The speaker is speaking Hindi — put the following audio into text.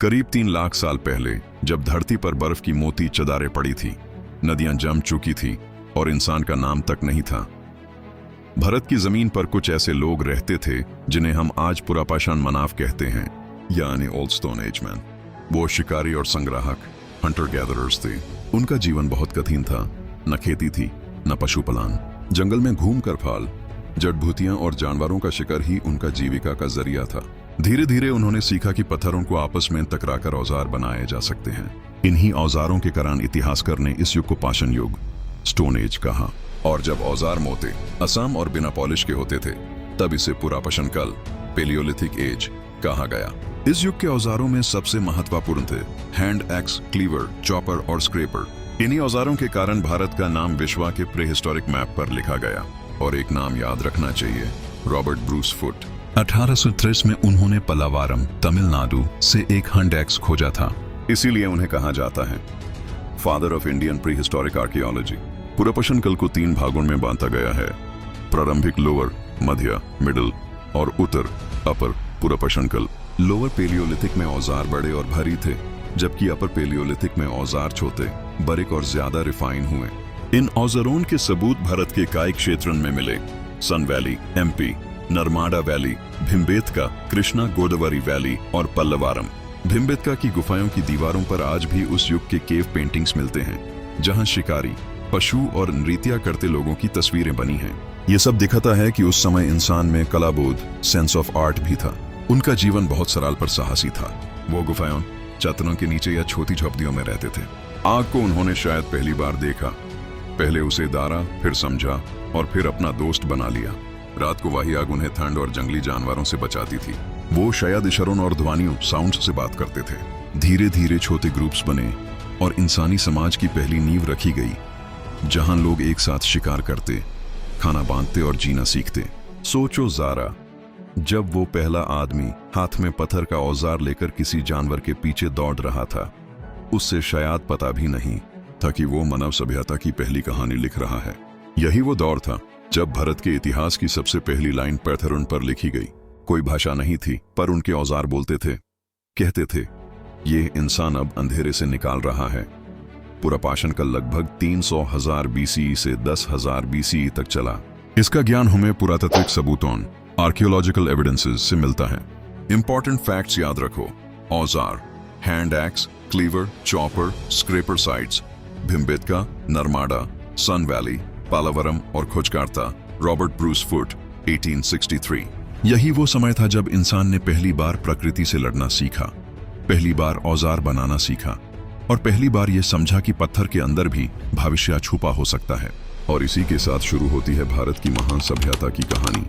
करीब 3 लाख साल पहले जब धरती पर बर्फ की मोटी चदारें पड़ी थी, नदियां जम चुकी थी और इंसान का नाम तक नहीं था। भारत की जमीन पर कुछ ऐसे लोग रहते थे जिन्हें हम आज पुरापाषाण मानव कहते हैं, यानी ओल्ड स्टोन एज मैन। वो शिकारी और संग्राहक, हंटर गैदरर्स थे। उनका जीवन बहुत कठिन था। न खेती थी, न पशुपालन। जंगल में घूमकर फल, जड़बूटियां और जानवरों का शिकार ही उनका जीविका का जरिया था। धीरे धीरे उन्होंने सीखा कि पत्थरों को आपस में टकराकर औजार बनाए जा सकते हैं। इन्हीं औजारों के कारण इतिहासकार ने इस युग को पाषाण युग, स्टोन एज कहा। और जब औजार मोटे, असम और बिना पॉलिश के होते थे, तब इसे पुरापाषाण काल, पेलियोलिथिक एज कहा गया। इस युग के औजारों में सबसे महत्वपूर्ण थे हैंड एक्स, क्लीवर, चॉपर और स्क्रैपर। इन्हीं औजारों के कारण भारत का नाम विश्व के प्रीहिस्टोरिक मैप पर लिखा गया। और एक नाम याद रखना चाहिए, रॉबर्ट ब्रूस फुट। 1830 में उन्होंने पलावारम, तमिलनाडु से एक हैंड एक्स खोजा था। इसीलिए उन्हें कहा जाता है father of Indian prehistoric archaeology. पुरापाषाण काल को 3 भागों में बांटा गया है, प्रारंभिक लोअर, मध्य मिडिल और उत्तर अपर पुरापाषाण काल। लोअर पेलियोलिथिक में औजार बड़े और भारी थे, जबकि अपर पेलियोलिथिक में औजार छोटे, बारीक और ज्यादा रिफाइन हुए। इन औजारों के सबूत भारत के कई क्षेत्रों में मिले। Soan valley, MP, Narmada valley, Bhimbetka, Krishna Godavari valley और पल्लवारम। भिमबेटका की गुफाओं की दीवारों पर आज भी उस युग के केव पेंटिंग्स मिलते हैं, जहां शिकारी, पशु और नृत्य करते लोगों की तस्वीरें बनी हैं। ये सब दिखाता है कि उस समय इंसान में कलाबोध, सेंस ऑफ आर्ट भी था। उनका जीवन बहुत सरल पर साहसी था। वो गुफाओं, चट्टानों के नीचे या छोटी झोपड़ियों में रहते थे। आग को उन्होंने शायद पहली बार देखा, पहले उसे दारा, फिर समझा और फिर अपना दोस्त बना लिया। रात को वही आग उन्हें ठंड और जंगली जानवरों से बचाती थी। वो शायद इशारों और ध्वनियों, साउंड से बात करते थे। धीरे धीरे छोटे ग्रुप्स बने और इंसानी समाज की पहली नींव रखी गई, जहां लोग एक साथ शिकार करते, खाना बांधते और जीना सीखते। सोचो जरा, जब वो पहला आदमी हाथ में पत्थर का औजार लेकर किसी जानवर के पीछे दौड़ रहा था, उससे शायद पता भी नहीं था कि वो मानव सभ्यता की पहली कहानी लिख रहा है। यही वो दौर था जब भारत के इतिहास की सबसे पहली लाइन पत्थरों पर लिखी गई। कोई भाषा नहीं थी, पर उनके औजार बोलते थे, कहते थे, ये इंसान अब अंधेरे से निकाल रहा है। पुरापाषाण काल लगभग 300,000 BCE से 10,000 BCE तक चला। इसका ज्ञान हमें पुरातात्विक सबूतों, आर्कियोलॉजिकल एविडेंसेस से मिलता है। इंपॉर्टेंट फैक्ट्स याद रखो। औजार, hand axe, cleaver, chopper, scraper sites, Bhimbetka, Narmada, Soan valley, Pallavaram और खोजकर्ता रॉबर्ट ब्रूस फुट, 1863। यही वो समय था जब इंसान ने पहली बार प्रकृति से लड़ना सीखा, पहली बार औजार बनाना सीखा और पहली बार ये समझा कि पत्थर के अंदर भी भविष्य छुपा हो सकता है। और इसी के साथ शुरू होती है भारत की महान सभ्यता की कहानी।